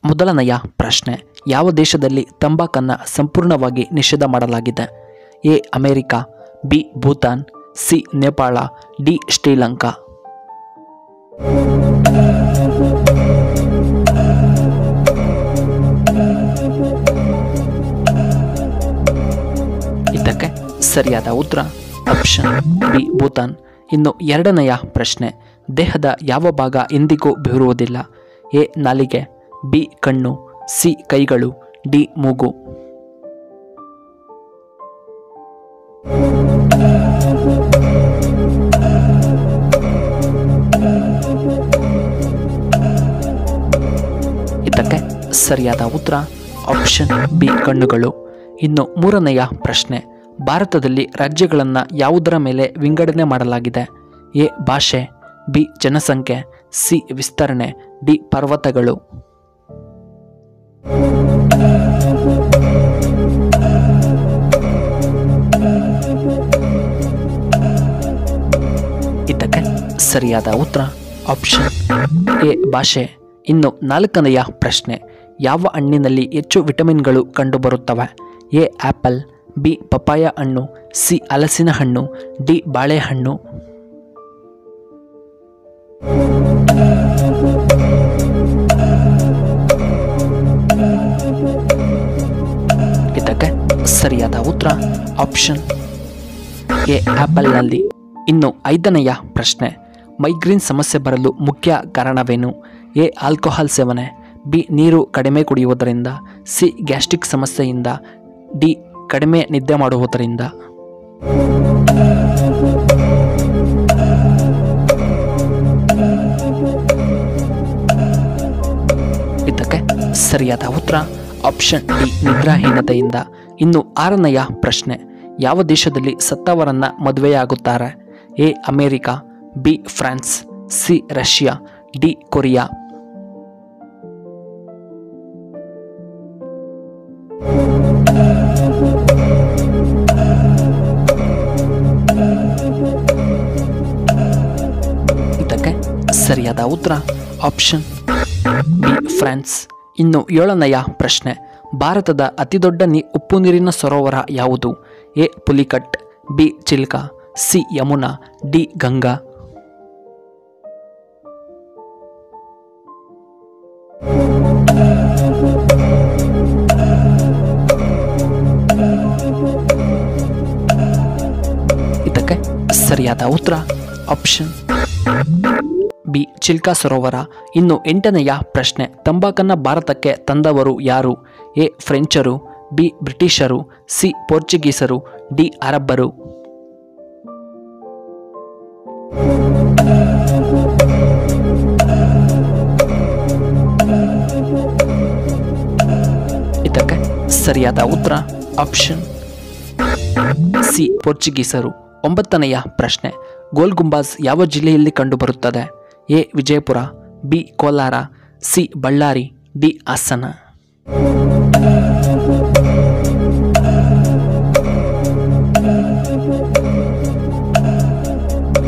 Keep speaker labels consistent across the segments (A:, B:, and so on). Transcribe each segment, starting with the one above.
A: ಮೊದಲನೆಯ ಪ್ರಶ್ನೆ, ಯಾವ ದೇಶದಲ್ಲಿ ತಂಬಾಕನ್ನು ಸಂಪೂರ್ಣವಾಗಿ ನಿಷೇಧ ಮಾಡಲಾಗಿದೆ? A America, B Bhutan, C Nepal, D Sri Lanka. ಇದಕ್ಕೆ ಸರಿಯಾದ ಉತ್ತರ ಆಪ್ಷನ್ ಬಿ ಭೂತಾನ್. ಇನ್ನು ಎರಡನೆಯ ಪ್ರಶ್ನೆ, ದೇಹದ ಯಾವ ಭಾಗ ಎಂದಿಗೂ ಬೆವರುವುದಿಲ್ಲ? ಎ ನಾಲಿಗೆ, ಬಿ ಕಣ್ಣು, ಸಿ ಕೈಗಳು, ಡಿ ಮೂಗು. ಇದಕ್ಕೆ ಸರಿಯಾದ ಉತ್ತರ ಆಪ್ಷನ್ ಬಿ ಕಣ್ಣುಗಳು. ಇನ್ನು ಮೂರನೆಯ ಪ್ರಶ್ನೆ, ಭಾರತದಲ್ಲಿ ರಾಜ್ಯಗಳನ್ನು ಯಾವುದರ ಮೇಲೆ ವಿಂಗಡಣೆ ಮಾಡಲಾಗಿದೆ? ಎ ಭಾಷೆ, ಬಿ ಜನಸಂಖ್ಯೆ, ಸಿ ವಿಸ್ತರಣೆ, ಡಿ ಪರ್ವತಗಳು. ಇದಕ್ಕೆ ಸರಿಯಾದ ಉತ್ತರ ಆಪ್ಷನ್ ಎ ಭಾಷೆ. ಇನ್ನು ನಾಲ್ಕನೆಯ ಪ್ರಶ್ನೆ, ಯಾವ ಹಣ್ಣಿನಲ್ಲಿ ಹೆಚ್ಚು ವಿಟಮಿನ್ಗಳು ಕಂಡುಬರುತ್ತವೆ? ಎ ಆ್ಯಪಲ್, ಬಿ ಪಪಾಯ ಹಣ್ಣು, ಸಿ ಹಲಸಿನ ಹಣ್ಣು, ಡಿ ಬಾಳೆಹಣ್ಣು. ಇದಕ್ಕೆ ಸರಿಯಾದ ಉತ್ತರ ಆಪ್ಷನ್ ಎ ಆ್ಯಪಲ್ನಲ್ಲಿ. ಇನ್ನು ಐದನೆಯ ಪ್ರಶ್ನೆ, ಮೈಗ್ರೇನ್ ಸಮಸ್ಯೆ ಬರಲು ಮುಖ್ಯ ಕಾರಣವೇನು? ಎ ಆಲ್ಕೋಹಾಲ್ ಸೇವನೆ, ಬಿ ನೀರು ಕಡಿಮೆ ಕುಡಿಯುವುದರಿಂದ, ಸಿ ಗ್ಯಾಸ್ಟ್ರಿಕ್ ಸಮಸ್ಯೆಯಿಂದ, ಡಿ ಕಡಿಮೆ ನಿದ್ದೆ ಮಾಡುವುದರಿಂದ. ಇದಕ್ಕೆ ಸರಿಯಾದ ಉತ್ತರ ಆಪ್ಷನ್ ಡಿ ನಿದ್ರಾಹೀನತೆಯಿಂದ. ಇನ್ನು ಆರನೆಯ ಪ್ರಶ್ನೆ, ಯಾವ ದೇಶದಲ್ಲಿ ಸತ್ತವರನ್ನ ಮದುವೆಯಾಗುತ್ತಾರೆ? A America, B France, C Russia, D Korea. ಇದಕ್ಕೆ ಸರಿಯಾದ ಉತ್ತರ ಆಪ್ಷನ್ ಬಿ ಫ್ರಾನ್ಸ್. ಇನ್ನು ಏಳನೆಯ ಪ್ರಶ್ನೆ, ಭಾರತದ ಅತಿದೊಡ್ಡ ಉಪ್ಪು ನೀರಿನ ಸರೋವರ ಯಾವುದು? A Pulicat, B Chilka, C Yamuna, D Ganga. ಇದಕ್ಕೆ ಸರಿಯಾದ ಉತ್ತರ ಆಪ್ಷನ್ ಬಿ ಚಿಲ್ಕಾ ಸರೋವರ. ಇನ್ನು ಎಂಟನೆಯ ಪ್ರಶ್ನೆ, ತಂಬಾಕನ್ನ ಭಾರತಕ್ಕೆ ತಂದವರು ಯಾರು? ಎ ಫ್ರೆಂಚರು, ಬಿ ಬ್ರಿಟಿಷರು, ಸಿ ಪೋರ್ಚುಗೀಸರು, ಡಿ ಅರಬ್ಬರು. ಇದಕ್ಕೆ ಸರಿಯಾದ ಉತ್ತರ ಆಪ್ಷನ್ ಸಿ ಪೋರ್ಚುಗೀಸರು. ಒಂಬತ್ತನೆಯ ಪ್ರಶ್ನೆ, ಗೋಲ್ ಗುಂಬಾಜ್ ಯಾವ ಜಿಲ್ಲೆಯಲ್ಲಿ ಕಂಡುಬರುತ್ತದೆ? A Vijayapura, B Kolar, C Ballari, D Hassan.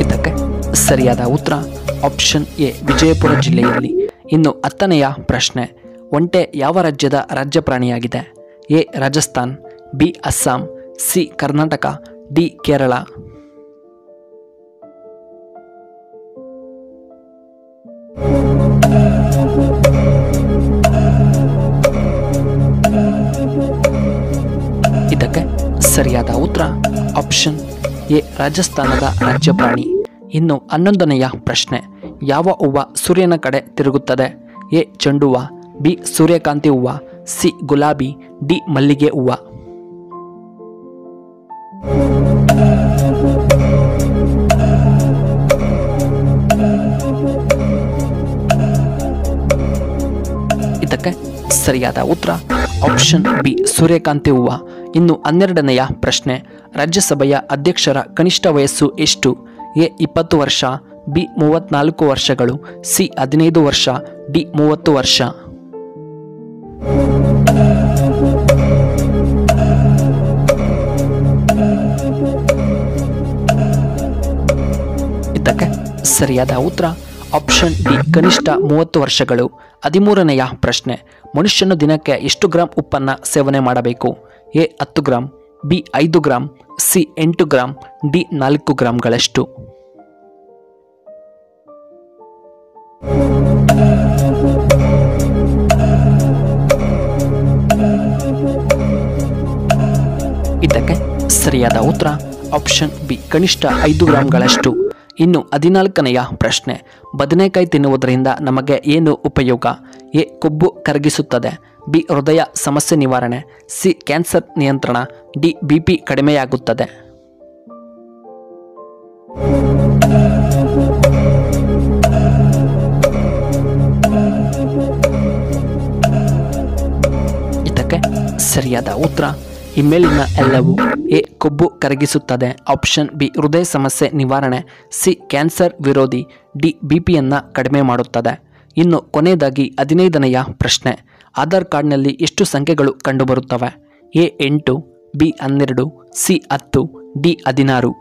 A: ಇದಕ್ಕೆ ಸರಿಯಾದ ಉತ್ತರ ಆಪ್ಷನ್ ಎ ವಿಜಯಪುರ ಜಿಲ್ಲೆಯಲ್ಲಿ. ಇನ್ನು ಹತ್ತನೆಯ ಪ್ರಶ್ನೆ, ಒಂಟೆ ಯಾವ ರಾಜ್ಯದ ರಾಜ್ಯ ಪ್ರಾಣಿಯಾಗಿದೆ? A Rajasthan, B Assam, C Karnataka, D Kerala. ಇದಕ್ಕೆ ಸರಿಯಾದ ಉತ್ತರ ಆಪ್ಷನ್ ಎ ರಾಜಸ್ಥಾನದ ರಾಜ್ಯ ಪ್ರಾಣಿ. ಇನ್ನು 11ನೆಯ ಪ್ರಶ್ನೆ, ಯಾವ ಹೂವು ಸೂರ್ಯನ ಕಡೆ ತಿರುಗುತ್ತದೆ? ಎ ಚೆಂಡು ಹೂವು, ಬಿ ಸೂರ್ಯಕಾಂತಿ ಹೂವು, ಸಿ ಗುಲಾಬಿ, ಡಿ ಮಲ್ಲಿಗೆ ಹೂವು. ಇದಕ್ಕೆ ಸರಿಯಾದ ಉತ್ತರ ಆಪ್ಷನ್ ಬಿ ಸೂರ್ಯಕಾಂತಿ ಹೂವು. ಇನ್ನು 12ನೆಯ ಪ್ರಶ್ನೆ, ರಾಜ್ಯಸಭೆಯ ಅಧ್ಯಕ್ಷರ ಕನಿಷ್ಠ ವಯಸ್ಸು ಎಷ್ಟು? ಎ 20 ವರ್ಷ, ಬಿ 34 ವರ್ಷಗಳು, ಸಿ 15 ವರ್ಷ, ಡಿ 30 ವರ್ಷ. ಇದಕ್ಕೆ ಸರಿಯಾದ ಉತ್ತರ ಆಪ್ಷನ್ ಡಿ ಕನಿಷ್ಠ 30 ವರ್ಷಗಳು. 13ನೆಯ ಪ್ರಶ್ನೆ, ಮನುಷ್ಯನು ದಿನಕ್ಕೆ ಎಷ್ಟು ಗ್ರಾಂ ಉಪ್ಪನ್ನು ಸೇವನೆ ಮಾಡಬೇಕು? A 10 gram, B 5 gram, C 8 gram, D 4 ಗ್ರಾಂಗಳಷ್ಟು. ಇದಕ್ಕೆ ಸರಿಯಾದ ಉತ್ತರ ಆಪ್ಷನ್ ಬಿ ಕನಿಷ್ಠ 5 ಗ್ರಾಂಗಳಷ್ಟು. ಇನ್ನು 14ನೆಯ ಪ್ರಶ್ನೆ, ಬದನೆಕಾಯಿ ತಿನ್ನುವುದರಿಂದ ನಮಗೆ ಏನು ಉಪಯೋಗ? ಎ ಕೊಬ್ಬು ಕರಗಿಸುತ್ತದೆ, ಬಿ ಹೃದಯ ಸಮಸ್ಯೆ ನಿವಾರಣೆ, ಸಿ ಕ್ಯಾನ್ಸರ್ ನಿಯಂತ್ರಣ, ಡಿ BP ಕಡಿಮೆಯಾಗುತ್ತದೆ. ಇದಕ್ಕೆ ಸರಿಯಾದ ಉತ್ತರ ಈ ಮೇಲಿನ ಎಲ್ಲವೂ. ಎ ಕೊಬ್ಬು ಕರಗಿಸುತ್ತದೆ, ಆಪ್ಷನ್ ಬಿ ಹೃದಯ ಸಮಸ್ಯೆ ನಿವಾರಣೆ, ಸಿ ಕ್ಯಾನ್ಸರ್ ವಿರೋಧಿ, ಡಿ BPಯನ್ನು ಕಡಿಮೆ ಮಾಡುತ್ತದೆ. ಇನ್ನು ಕೊನೆಯದಾಗಿ 15ನೆಯ ಪ್ರಶ್ನೆ, ಆಧಾರ್ ಕಾರ್ಡ್ನಲ್ಲಿ ಎಷ್ಟು ಸಂಖ್ಯೆಗಳು ಕಂಡುಬರುತ್ತವೆ? A 8, B 12, C 10, D 16.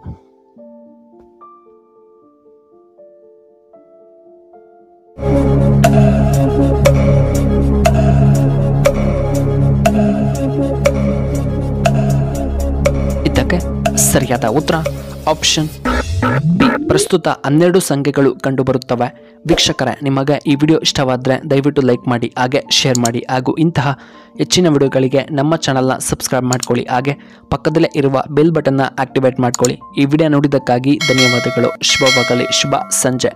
A: ಇದಕ್ಕೆ ಸರಿಯಾದ ಉತ್ತರ ಆಪ್ಷನ್ ಬಿ ಪ್ರಸ್ತುತ 12 ಸಂಖ್ಯೆಗಳು ಕಂಡುಬರುತ್ತವೆ. ವೀಕ್ಷಕರೇ, ನಿಮಗೆ ಈ ವಿಡಿಯೋ ಇಷ್ಟವಾದರೆ ದಯವಿಟ್ಟು ಲೈಕ್ ಮಾಡಿ, ಹಾಗೆ ಶೇರ್ ಮಾಡಿ, ಹಾಗೂ ಇಂತಹ ಹೆಚ್ಚಿನ ವಿಡಿಯೋಗಳಿಗೆ ನಮ್ಮ ಚಾನಲ್ನ ಸಬ್ಸ್ಕ್ರೈಬ್ ಮಾಡ್ಕೊಳ್ಳಿ, ಹಾಗೆ ಪಕ್ಕದಲ್ಲೇ ಇರುವ ಬೆಲ್ ಬಟನ್ನ ಆಕ್ಟಿವೇಟ್ ಮಾಡ್ಕೊಳ್ಳಿ. ಈ ವಿಡಿಯೋ ನೋಡಿದ್ದಕ್ಕಾಗಿ ಧನ್ಯವಾದಗಳು. ಶುಭವಾಗಲಿ. ಶುಭ ಸಂಜೆ.